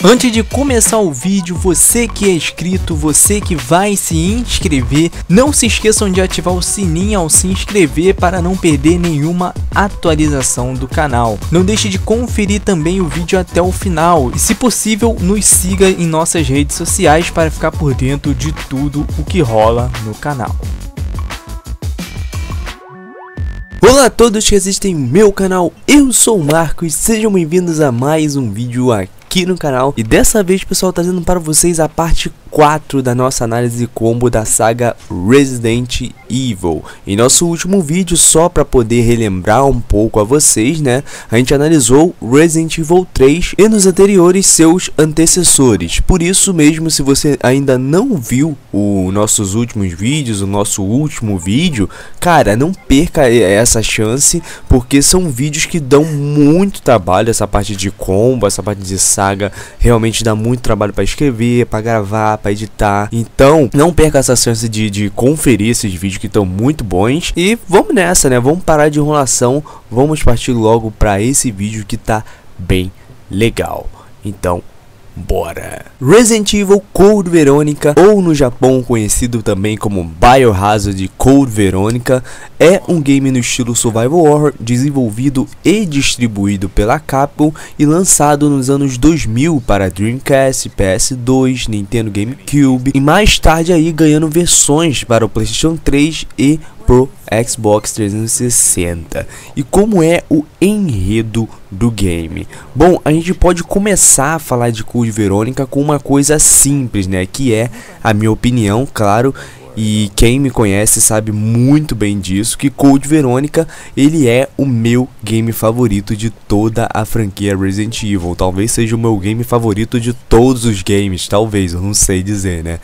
Antes de começar o vídeo, você que é inscrito, você que vai se inscrever, não se esqueçam de ativar o sininho ao se inscrever para não perder nenhuma atualização do canal. Não deixe de conferir também o vídeo até o final e, se possível, nos siga em nossas redes sociais para ficar por dentro de tudo o que rola no canal. Olá a todos que assistem meu canal, eu sou o Marcos, sejam bem-vindos a mais um vídeo aqui no canal. E dessa vez, pessoal, trazendo para vocês a parte 4 da nossa análise de combo da saga Resident Evil. Em nosso último vídeo, só para poder relembrar um pouco a vocês, né, a gente analisou Resident Evil 3 e nos anteriores seus antecessores. Por isso mesmo, se você ainda não viu os nossos últimos vídeos, o nosso último vídeo, cara, não perca essa chance, porque são vídeos que dão muito trabalho. Essa parte de combo, essa parte de saga realmente dá muito trabalho para escrever, para gravar, para editar. Então não perca essa chance de conferir esses vídeos que estão muito bons. E vamos nessa, né? Vamos parar de enrolação, vamos partir logo para esse vídeo que tá bem legal. Então bora! Resident Evil Code Veronica, ou no Japão conhecido também como Biohazard Code Veronica, é um game no estilo survival horror, desenvolvido e distribuído pela Capcom e lançado nos anos 2000 para Dreamcast, PS2, Nintendo GameCube e mais tarde aí ganhando versões para o PlayStation 3 e pro Xbox 360. E como é o enredo do game? Bom, a gente pode começar a falar de Code Veronica com uma coisa simples, né, que é a minha opinião, claro, e quem me conhece sabe muito bem disso, que Code Veronica, ele é o meu game favorito de toda a franquia Resident Evil. Talvez seja o meu game favorito de todos os games, talvez, eu não sei dizer, né.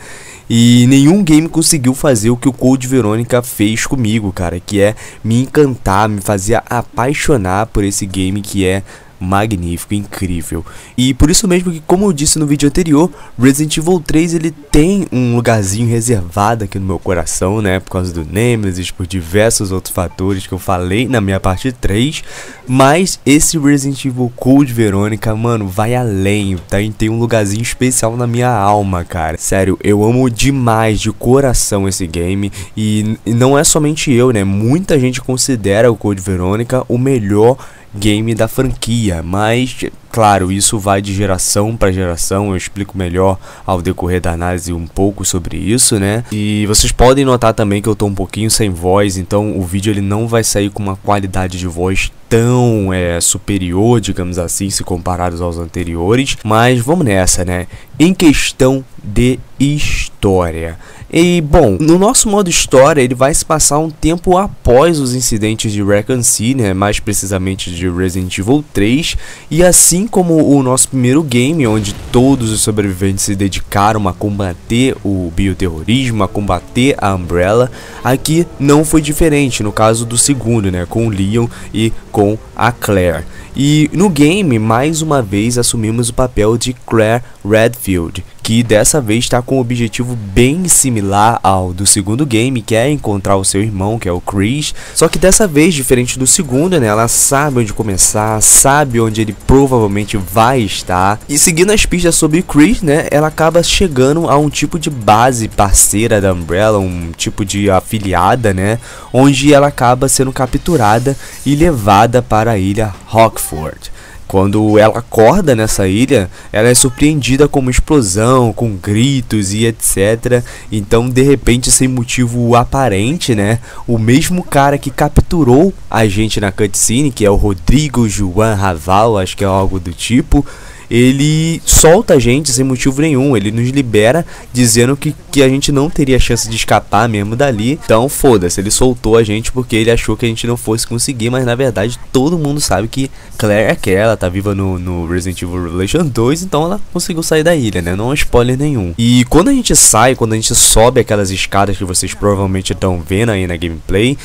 E nenhum game conseguiu fazer o que o Code Veronica fez comigo, cara, que é me encantar, me fazer apaixonar por esse game que é magnífico, incrível. E por isso mesmo que, como eu disse no vídeo anterior, Resident Evil 3 ele tem um lugarzinho reservado aqui no meu coração, né, por causa do Nemesis, por diversos outros fatores que eu falei na minha parte 3, mas esse Resident Evil Code Veronica, mano, vai além, tá? E tem um lugarzinho especial na minha alma, cara. Sério, eu amo demais de coração esse game, e não é somente eu, né, muita gente considera o Code Veronica o melhor game da franquia, mas claro, isso vai de geração para geração. Eu explico melhor ao decorrer da análise um pouco sobre isso, né? E vocês podem notar também que eu tô um pouquinho sem voz, então o vídeo ele não vai sair com uma qualidade de voz tão superior, digamos assim, se comparados aos anteriores. Mas vamos nessa, né? Em questão de história. E bom, no nosso modo história ele vai se passar um tempo após os incidentes de Raccoon City, né, mais precisamente de Resident Evil 3, e assim como o nosso primeiro game, onde todos os sobreviventes se dedicaram a combater o bioterrorismo, a combater a Umbrella, aqui não foi diferente no caso do segundo, né, com o Leon e com a Claire. E no game, mais uma vez, assumimos o papel de Claire Redfield, que dessa vez está com um objetivo bem similar ao do segundo game, que é encontrar o seu irmão, que é o Chris. Só que dessa vez, diferente do segundo, né, ela sabe onde começar, sabe onde ele provavelmente vai estar. E seguindo as pistas sobre Chris, né, ela acaba chegando a um tipo de base parceira da Umbrella, um tipo de afiliada, né, onde ela acaba sendo capturada e levada para a ilha Rockford. Quando ela acorda nessa ilha, ela é surpreendida com uma explosão, com gritos e etc. Então, de repente, sem motivo aparente, né, o mesmo cara que capturou a gente na cutscene, que é o Rodrigo Juan Raval, acho que é algo do tipo, ele solta a gente sem motivo nenhum. Ele nos libera dizendo que a gente não teria chance de escapar mesmo dali. Então foda-se, ele soltou a gente porque ele achou que a gente não fosse conseguir. Mas na verdade todo mundo sabe que Claire é aquela, tá viva no Resident Evil Revelation 2. Então ela conseguiu sair da ilha, né, não é spoiler nenhum. E quando a gente sai, quando a gente sobe aquelas escadas que vocês provavelmente estão vendo aí na gameplay,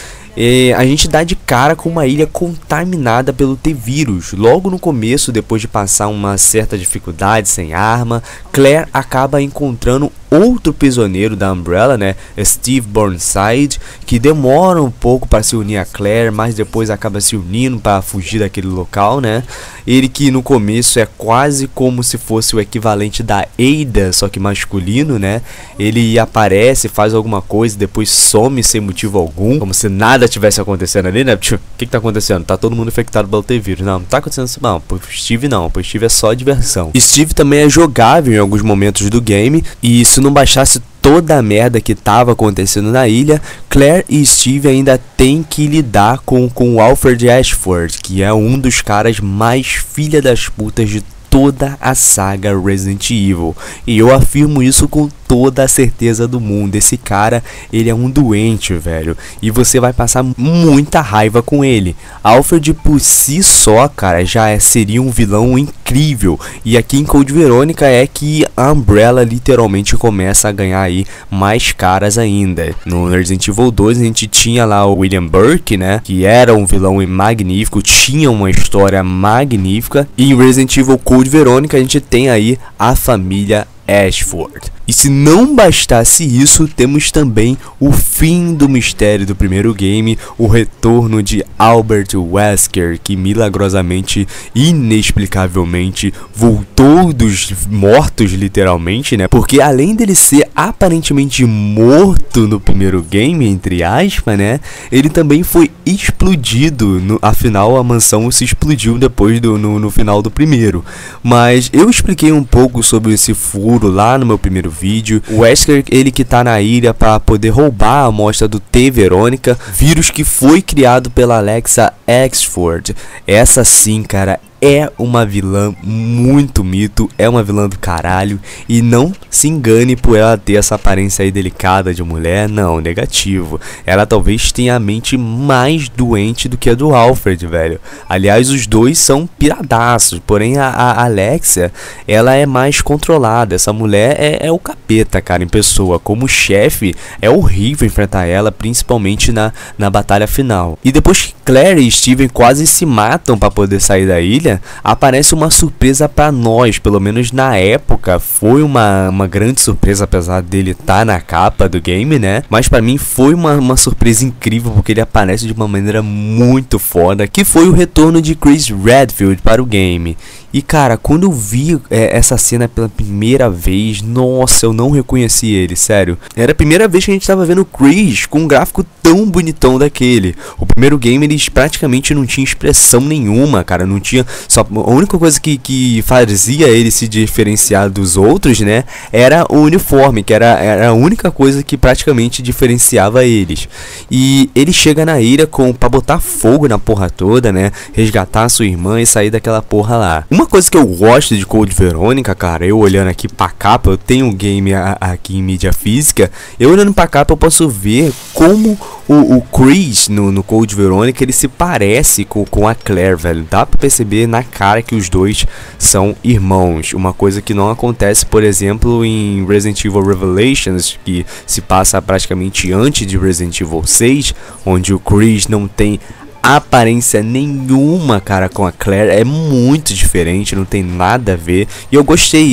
a gente dá de cara com uma ilha contaminada pelo T-Vírus. Logo no começo, depois de passar uma certa dificuldade sem arma, Claire acaba encontrando outro prisioneiro da Umbrella, né, Steve Burnside, que demora um pouco para se unir a Claire, mas depois acaba se unindo para fugir daquele local, né. Ele que no começo é quase como se fosse o equivalente da Ada, só que masculino, né. Ele aparece, faz alguma coisa, depois some sem motivo algum, como se nada tivesse acontecendo ali, né. O que tá acontecendo? Tá todo mundo infectado pelo T-Vírus. Não tá acontecendo isso não, pro Steve não, pro Steve é só diversão. Steve também é jogável em alguns momentos do game, e se não baixasse toda a merda que tava acontecendo na ilha, Claire e Steve ainda tem que lidar com o Alfred Ashford, que é um dos caras mais filha das putas de toda a saga Resident Evil. E eu afirmo isso com toda a certeza do mundo. Esse cara, ele é um doente, velho. E você vai passar muita raiva com ele. Alfred por si só, cara, já seria um vilão incrível. E aqui em Code Veronica é que a Umbrella literalmente começa a ganhar aí mais caras ainda. No Resident Evil 2 a gente tinha lá o William Burke, né, que era um vilão magnífico, tinha uma história magnífica. E em Resident Evil Code Veronica a gente tem aí a família Ashford. E se não bastasse isso, temos também o fim do mistério do primeiro game, o retorno de Albert Wesker, que milagrosamente, inexplicavelmente, voltou dos mortos literalmente, né? Porque além dele ser aparentemente morto no primeiro game, entre aspas, né? Ele também foi explodido, afinal a mansão se explodiu depois no final do primeiro. Mas eu expliquei um pouco sobre esse furo lá no meu primeiro vídeo. O Wesker, ele que tá na ilha para poder roubar a amostra do T Veronica, vírus que foi criado pela Alexa Ashford. Essa sim, cara, é uma vilã muito mito, é uma vilã do caralho. E não se engane por ela ter essa aparência aí delicada de mulher, não, negativo. Ela talvez tenha a mente mais doente do que a do Alfred, velho. Aliás, os dois são piradaços, porém a Alexa, ela é mais controlada. Essa mulher é o capeta, cara, em pessoa. Como chefe, é horrível enfrentar ela, principalmente na batalha final. E depois que Claire e Steven quase se matam para poder sair da ilha, aparece uma surpresa para nós, pelo menos na época foi uma grande surpresa, apesar dele estar na capa do game, né? Mas para mim foi uma surpresa incrível, porque ele aparece de uma maneira muito foda, que foi o retorno de Chris Redfield para o game. E cara, quando eu vi essa cena pela primeira vez, nossa, eu não reconheci ele, sério. Era a primeira vez que a gente tava vendo o Chris com um gráfico tão bonitão daquele. O primeiro game eles praticamente não tinha expressão nenhuma, cara, não tinha... Só a única coisa que fazia ele se diferenciar dos outros, né, era o uniforme, que era a única coisa que praticamente diferenciava eles. E ele chega na ilha pra botar fogo na porra toda, né, resgatar a sua irmã e sair daquela porra lá. Uma coisa que eu gosto de Code Veronica, cara, eu olhando aqui pra capa, eu tenho um game aqui em mídia física, eu olhando pra capa eu posso ver como o Chris no Code Veronica, ele se parece com a Claire, velho. Dá pra perceber na cara que os dois são irmãos. Uma coisa que não acontece, por exemplo, em Resident Evil Revelations, que se passa praticamente antes de Resident Evil 6, onde o Chris não tem aparência nenhuma, cara, com a Claire. É muito diferente, não tem nada a ver. E eu gostei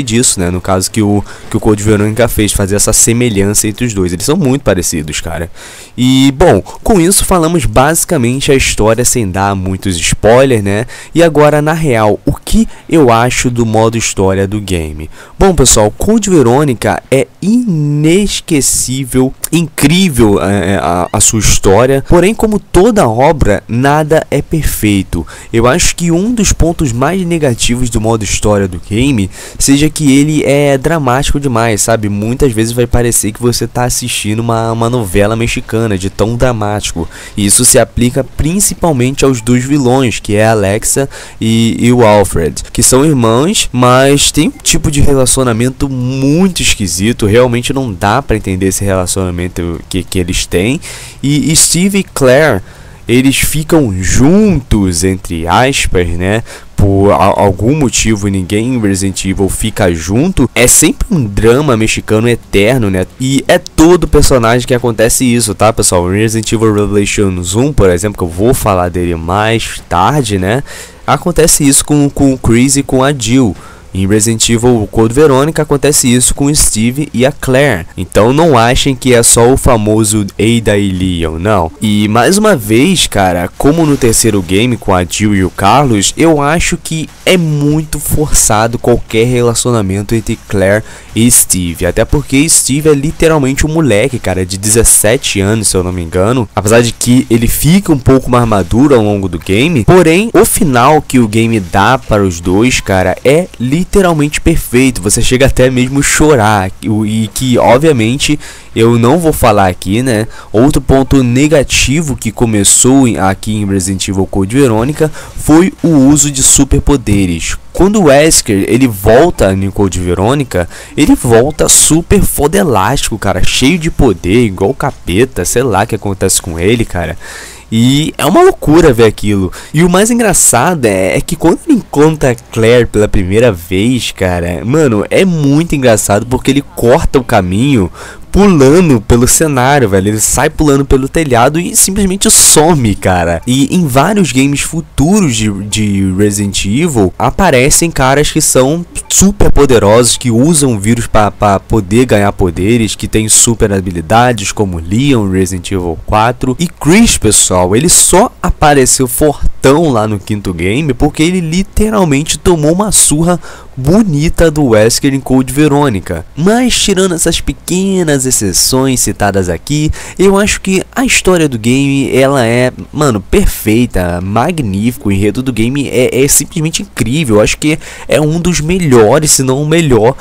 disso, né, no caso que o Code Veronica fez, fazer essa semelhança entre os dois. Eles são muito parecidos, cara. E, bom, com isso falamos basicamente a história sem dar muitos spoilers, né. E agora, na real, o que eu acho do modo história do game? Bom, pessoal, Code Veronica é inesquecível, incrível a sua história. Porém, como toda obra, nada é perfeito. Eu acho que um dos pontos mais negativos do modo história do game seja que ele é dramático demais, sabe? Muitas vezes vai parecer que você tá assistindo uma novela mexicana, de tão dramático. E isso se aplica principalmente aos dois vilões, que é a Alexa e o Alfred, que são irmãos, mas tem um tipo de relacionamento muito esquisito. Realmente não dá pra entender esse relacionamento que eles têm. E Steve e Claire, eles ficam juntos, entre aspas, né? Por algum motivo ninguém em Resident Evil fica junto. É sempre um drama mexicano eterno, né? E é todo personagem que acontece isso, tá, pessoal? Resident Evil Revelations 1, por exemplo, que eu vou falar dele mais tarde, né? Acontece isso com o Chris e com a Jill. Em Resident Evil Code Veronica acontece isso com o Steve e a Claire. Então não achem que é só o famoso Ada e Leon, não. E mais uma vez, cara, como no terceiro game com a Jill e o Carlos, eu acho que é muito forçado qualquer relacionamento entre Claire e Steve. Até porque Steve é literalmente um moleque, cara, de 17 anos, se eu não me engano. Apesar de que ele fica um pouco mais maduro ao longo do game. Porém, o final que o game dá para os dois, cara, é literalmente perfeito. Você chega até mesmo a chorar. E que, obviamente, eu não vou falar aqui, né? Outro ponto negativo que começou aqui em Resident Evil Code Veronica foi o uso de superpoderes. Quando o Wesker, ele volta em Code Veronica, ele volta super fodelástico, cara, cheio de poder, igual o capeta, sei lá o que acontece com ele, cara. E é uma loucura ver aquilo. E o mais engraçado é que quando ele encontra a Claire pela primeira vez, cara, mano, é muito engraçado porque ele corta o caminho pulando pelo cenário, velho. Ele sai pulando pelo telhado e simplesmente some, cara. E em vários games futuros de Resident Evil aparecem caras que são super poderosos, que usam vírus para poder ganhar poderes, que tem super habilidades, como Leon, Resident Evil 4 e Chris, pessoal. Ele só apareceu fortão lá no quinto game porque ele literalmente tomou uma surra bonita do Wesker em Code Veronica. Mas tirando essas pequenas exceções citadas aqui, eu acho que a história do game, ela é, mano, perfeita, magnífico. O enredo do game é simplesmente incrível. Eu acho que é um dos melhores, se não o melhor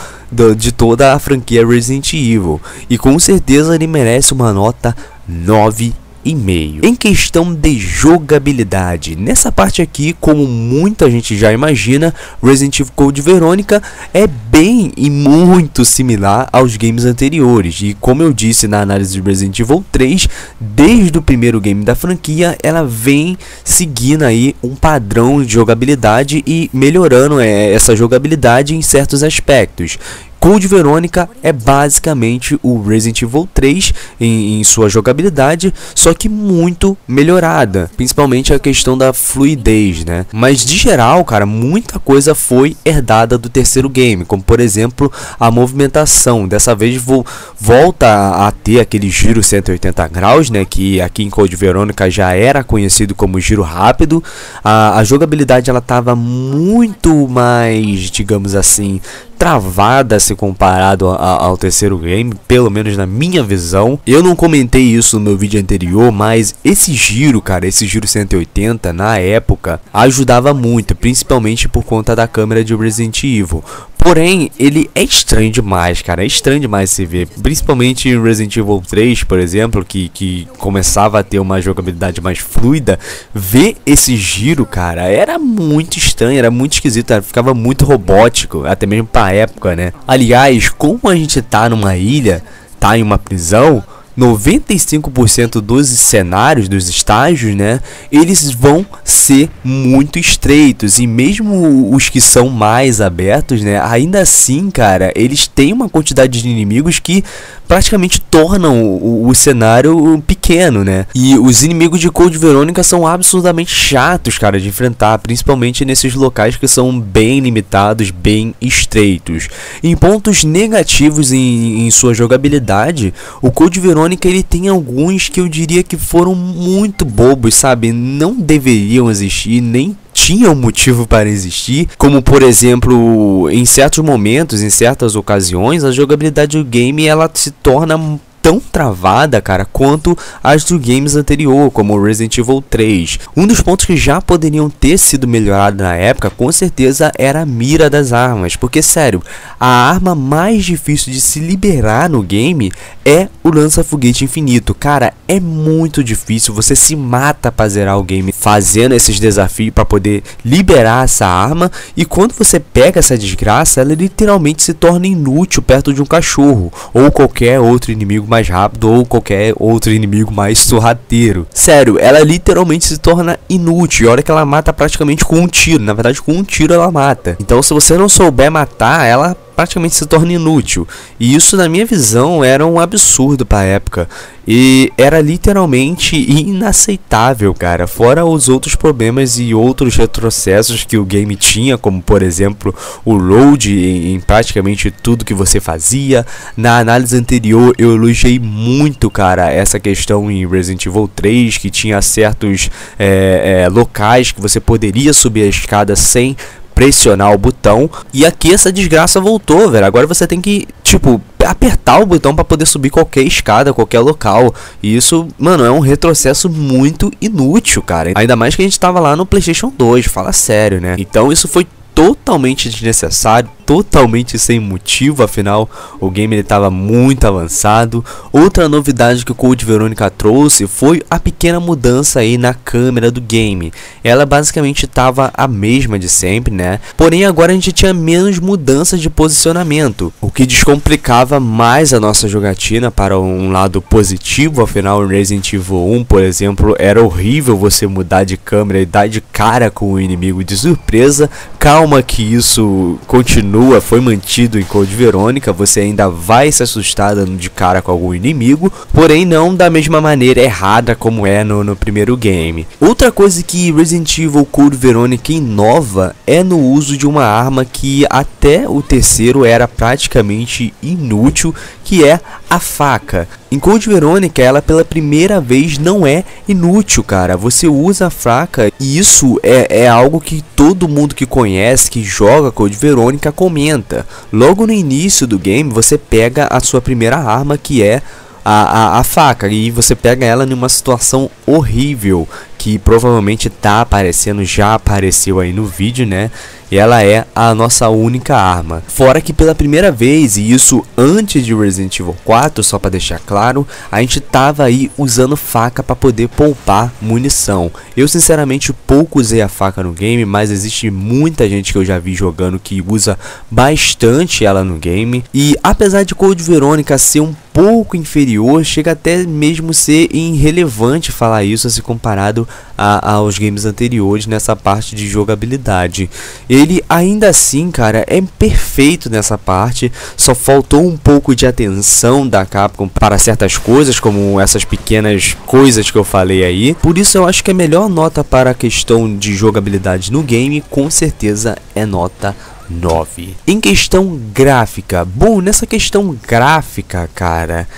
de toda a franquia Resident Evil. E com certeza ele merece uma nota 9,5. Em questão de jogabilidade, nessa parte aqui, como muita gente já imagina, Resident Evil Code Veronica é bem e muito similar aos games anteriores. E como eu disse na análise de Resident Evil 3, desde o primeiro game da franquia, ela vem seguindo aí um padrão de jogabilidade e melhorando essa jogabilidade em certos aspectos. Code Veronica é basicamente o Resident Evil 3 em sua jogabilidade, só que muito melhorada, principalmente a questão da fluidez, né? Mas de geral, cara, muita coisa foi herdada do terceiro game, como por exemplo a movimentação. Dessa vez volta a ter aquele giro 180 graus, né? Que aqui em Code Veronica já era conhecido como giro rápido. A jogabilidade ela tava muito mais, digamos assim, travada se comparado ao terceiro game, pelo menos na minha visão. Eu não comentei isso no meu vídeo anterior, mas esse giro, cara, esse giro 180 na época ajudava muito, principalmente por conta da câmera de Resident Evil. Porém, ele é estranho demais, cara, é estranho demais se ver, principalmente em Resident Evil 3, por exemplo, que começava a ter uma jogabilidade mais fluida. Ver esse giro, cara, era muito estranho, era muito esquisito, ficava muito robótico, até mesmo pra época, né? Aliás, como a gente tá numa ilha, tá em uma prisão, 95% dos cenários, dos estágios, né, eles vão ser muito estreitos, e mesmo os que são mais abertos, né, ainda assim, cara, eles têm uma quantidade de inimigos que praticamente tornam o cenário pequeno, né, e os inimigos de Code Veronica são absurdamente chatos, cara, de enfrentar, principalmente nesses locais que são bem limitados, bem estreitos. Em pontos negativos em sua jogabilidade, o Code Veronica ele tem alguns que eu diria que foram muito bobos, sabe? Não deveriam existir, nem tinham motivo para existir, como por exemplo, em certos momentos, em certas ocasiões, a jogabilidade do game ela se torna tão travada, cara, quanto as dos games anterior, como Resident Evil 3. Um dos pontos que já poderiam ter sido melhorados na época, com certeza, era a mira das armas, porque, sério, a arma mais difícil de se liberar no game é o lança-foguete infinito. Cara, é muito difícil, você se mata para zerar o game fazendo esses desafios para poder liberar essa arma, e quando você pega essa desgraça, ela literalmente se torna inútil perto de um cachorro, ou qualquer outro inimigo mais rápido, ou qualquer outro inimigo mais sorrateiro. Sério, ela literalmente se torna inútil. E olha que ela mata praticamente com um tiro. Na verdade, com um tiro ela mata. Então, se você não souber matar, ela praticamente se torna inútil. E isso, na minha visão, era um absurdo para a época. E era literalmente inaceitável, cara. Fora os outros problemas e outros retrocessos que o game tinha, como por exemplo o load em praticamente tudo que você fazia. Na análise anterior eu elogiei muito, cara, essa questão em Resident Evil 3, que tinha certos locais que você poderia subir a escada sem pressionar o botão. E aqui essa desgraça voltou, velho. Agora você tem que, tipo, apertar o botão para poder subir qualquer escada, qualquer local. E isso, mano, é um retrocesso muito inútil, cara. Ainda mais que a gente tava lá no PlayStation 2, fala sério, né? Então isso foi totalmente desnecessário, totalmente sem motivo, afinal o game estava muito avançado. Outra novidade que o Code Veronica trouxe foi a pequena mudança aí na câmera do game. Ela basicamente estava a mesma de sempre, né? Porém agora a gente tinha menos mudanças de posicionamento, o que descomplicava mais a nossa jogatina para um lado positivo. Afinal, em Resident Evil 1, por exemplo, era horrível você mudar de câmera e dar de cara com o inimigo de surpresa. Calma que isso continua, foi mantido em Code Veronica, você ainda vai se assustar dando de cara com algum inimigo, porém não da mesma maneira errada como é no primeiro game. Outra coisa que Resident Evil Code Veronica inova é no uso de uma arma que até o terceiro era praticamente inútil, que é a faca. Em Code Veronica ela pela primeira vez não é inútil, cara. Você usa a faca e isso é algo que todo mundo que conhece, que joga Code Veronica comenta. Logo no início do game você pega a sua primeira arma, que é a faca, e você pega ela numa situação horrível, que provavelmente tá aparecendo, já apareceu aí no vídeo, né? E ela é a nossa única arma. Fora que pela primeira vez, e isso antes de Resident Evil 4, só para deixar claro, a gente tava aí usando faca para poder poupar munição. Eu sinceramente pouco usei a faca no game, mas existe muita gente que eu já vi jogando que usa bastante ela no game. E apesar de Code Veronica ser um pouco inferior, chega até mesmo ser irrelevante falar isso se comparado aos games anteriores nessa parte de jogabilidade. Ele ainda assim, cara, é perfeito nessa parte. Só faltou um pouco de atenção da Capcom para certas coisas, como essas pequenas coisas que eu falei aí. Por isso eu acho que a melhor nota para a questão de jogabilidade no game, com certeza, é nota 9. Em questão gráfica, bom, nessa questão gráfica, cara,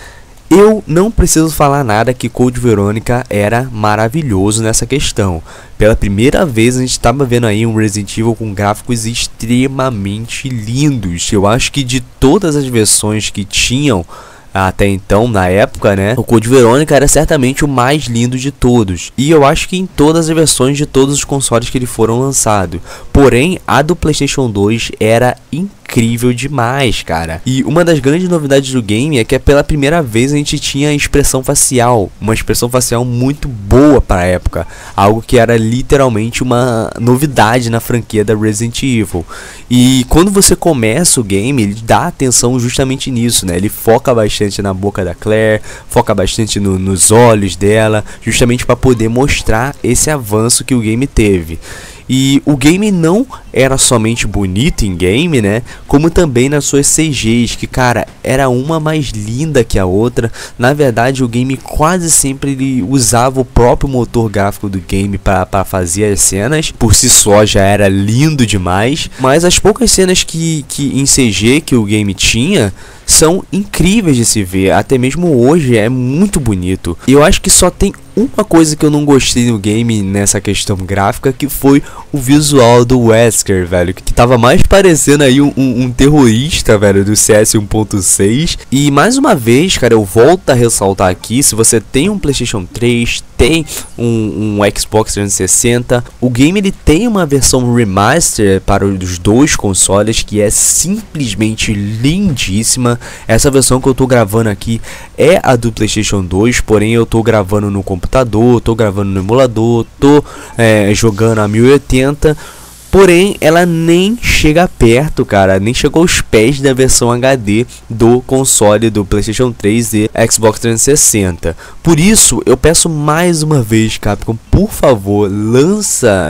eu não preciso falar nada que Code Veronica era maravilhoso nessa questão. Pela primeira vez a gente estava vendo aí um Resident Evil com gráficos extremamente lindos. Eu acho que de todas as versões que tinham até então, na época, né, o Code Veronica era certamente o mais lindo de todos. E eu acho que em todas as versões de todos os consoles que ele foram lançados. Porém, a do PlayStation 2 era incrível demais, cara. E uma das grandes novidades do game é que pela primeira vez a gente tinha expressão facial, uma expressão facial muito boa para a época, algo que era literalmente uma novidade na franquia da Resident Evil. E quando você começa o game, ele dá atenção justamente nisso, né? Ele foca bastante na boca da Claire, foca bastante nos olhos dela, justamente para poder mostrar esse avanço que o game teve. E o game não era somente bonito em game, né, como também nas suas CGs, que, cara, era uma mais linda que a outra. Na verdade, o game quase sempre ele usava o próprio motor gráfico do game para fazer as cenas. Por si só já era lindo demais, mas as poucas cenas que em CG que o game tinha são incríveis de se ver. Até mesmo hoje é muito bonito. E eu acho que só tem uma coisa que eu não gostei no game nessa questão gráfica, que foi o visual do Wesker, velho, que tava mais parecendo aí um terrorista, velho, do CS 1.6. E mais uma vez, cara, eu volto a ressaltar aqui, se você tem um PlayStation 3, tem um Xbox 360, o game ele tem uma versão remaster para os dois consoles que é simplesmente lindíssima. Essa versão que eu tô gravando aqui é a do PlayStation 2, porém eu tô gravando no computador, tô gravando no emulador, tô jogando a 1080. porém ela nem chega perto, cara, nem chegou aos pés da versão HD do console do PlayStation 3 e Xbox 360. Por isso, eu peço mais uma vez, Capcom, por favor,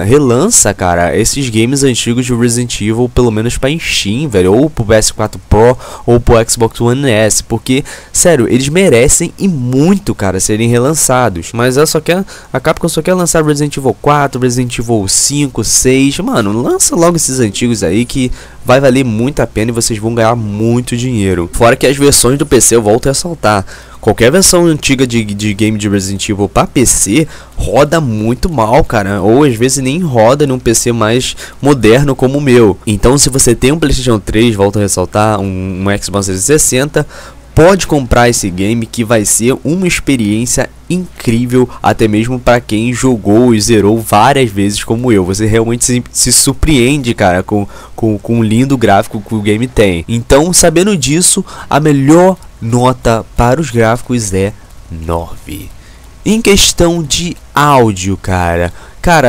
relança, cara, esses games antigos de Resident Evil, pelo menos pra Steam, velho, ou pro PS4 Pro, ou pro Xbox One S, porque, sério, eles merecem e muito, cara, serem relançados. Mas a Capcom só quer lançar Resident Evil 4, Resident Evil 5, 6, mano, lança logo esses antigos aí que vai valer muito a pena e vocês vão ganhar muito dinheiro. Fora que as versões do PC, eu volto a ressaltar, qualquer versão antiga de game de Resident Evil para PC roda muito mal, cara, ou às vezes nem roda num PC mais moderno como o meu. Então se você tem um PlayStation 3, volto a ressaltar, um Xbox 360, pode comprar esse game que vai ser uma experiência incrível, até mesmo para quem jogou e zerou várias vezes como eu. Você realmente se surpreende, cara, com o lindo gráfico que o game tem. Então, sabendo disso, a melhor nota para os gráficos é 9. Em questão de áudio, cara,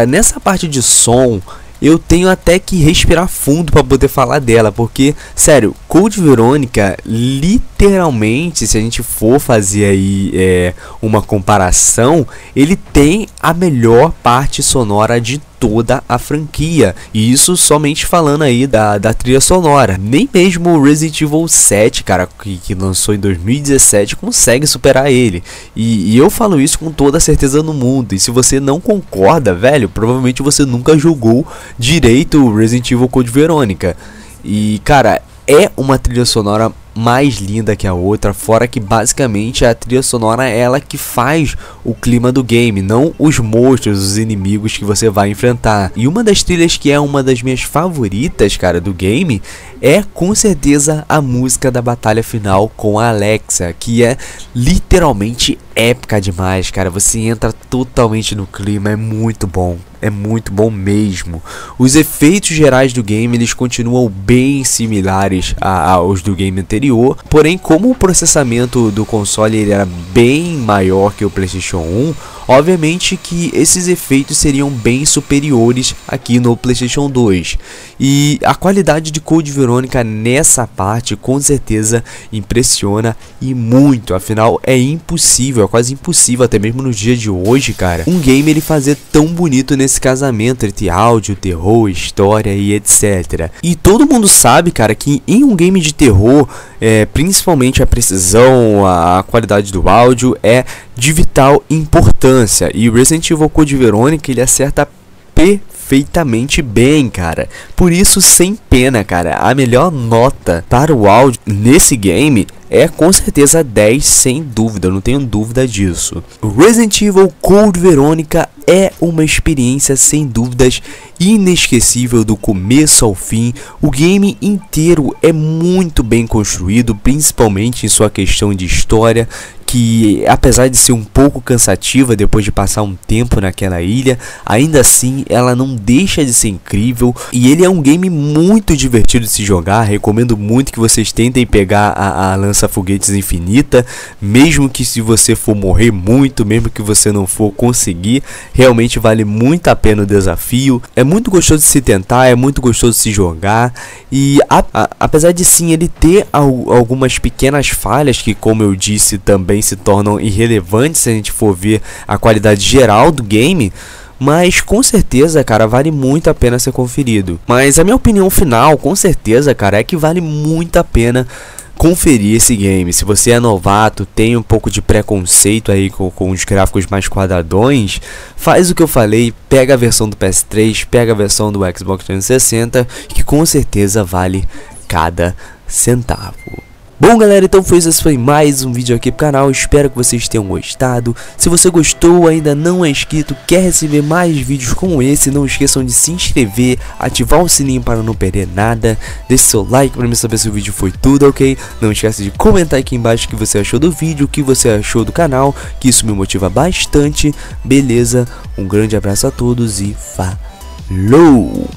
nessa parte de som eu tenho até que respirar fundo para poder falar dela, porque, sério, Code Veronica, literalmente, se a gente for fazer aí uma comparação, ele tem a melhor parte sonora de toda a franquia, e isso somente falando aí da trilha sonora. Nem mesmo o Resident Evil 7, cara, que lançou em 2017, consegue superar ele, e eu falo isso com toda a certeza no mundo. E se você não concorda, velho, provavelmente você nunca jogou direito o Resident Evil Code Veronica. E, cara, é uma trilha sonora mais linda que a outra, fora que basicamente a trilha sonora é ela que faz o clima do game, não os monstros, os inimigos que você vai enfrentar. E uma das trilhas que é uma das minhas favoritas, cara, do game, é com certeza a música da batalha final com a Alexa, que é literalmente épica demais, cara. Você entra totalmente no clima, é muito bom mesmo. Os efeitos gerais do game, eles continuam bem similares aos do game anterior, porém como o processamento do console ele era bem maior que o PlayStation 1, obviamente que esses efeitos seriam bem superiores aqui no PlayStation 2. E a qualidade de Code Veronica nessa parte com certeza impressiona e muito, afinal é impossível, é quase impossível até mesmo no dia de hoje, cara, um game ele fazer tão bonito nesse casamento entre áudio, terror, história e etc. E todo mundo sabe, cara, que em um game de terror, principalmente a precisão, a qualidade do áudio é de vital importância, e o Resident Evil Code Veronica ele acerta perfeitamente bem, cara. Por isso, sem pena, cara, a melhor nota para o áudio nesse game é com certeza 10, sem dúvida, eu não tenho dúvida disso. O Resident Evil Code Veronica é uma experiência sem dúvidas inesquecível do começo ao fim. O game inteiro é muito bem construído, principalmente em sua questão de história, que apesar de ser um pouco cansativa depois de passar um tempo naquela ilha, ainda assim ela não deixa de ser incrível, e ele é um game muito divertido de se jogar. Recomendo muito que vocês tentem pegar a lança-foguetes infinita, mesmo que se você for morrer muito, mesmo que você não for conseguir, realmente vale muito a pena o desafio. É muito gostoso de se tentar, é muito gostoso de se jogar, e apesar de sim ele ter algumas pequenas falhas que, como eu disse, também se tornam irrelevantes se a gente for ver a qualidade geral do game, mas com certeza, cara, vale muito a pena ser conferido. Mas a minha opinião final, com certeza, cara, é que vale muito a pena conferir esse game. Se você é novato, tem um pouco de preconceito aí com os gráficos mais quadradões, faz o que eu falei, pega a versão do PS3, pega a versão do Xbox 360, que com certeza vale cada centavo. Bom, galera, então esse foi mais um vídeo aqui pro canal, espero que vocês tenham gostado. Se você gostou, ainda não é inscrito, quer receber mais vídeos como esse, não esqueçam de se inscrever, ativar o sininho para não perder nada, deixe seu like para me saber se o vídeo foi tudo ok, não esqueça de comentar aqui embaixo o que você achou do vídeo, o que você achou do canal, que isso me motiva bastante, beleza? Um grande abraço a todos e falou!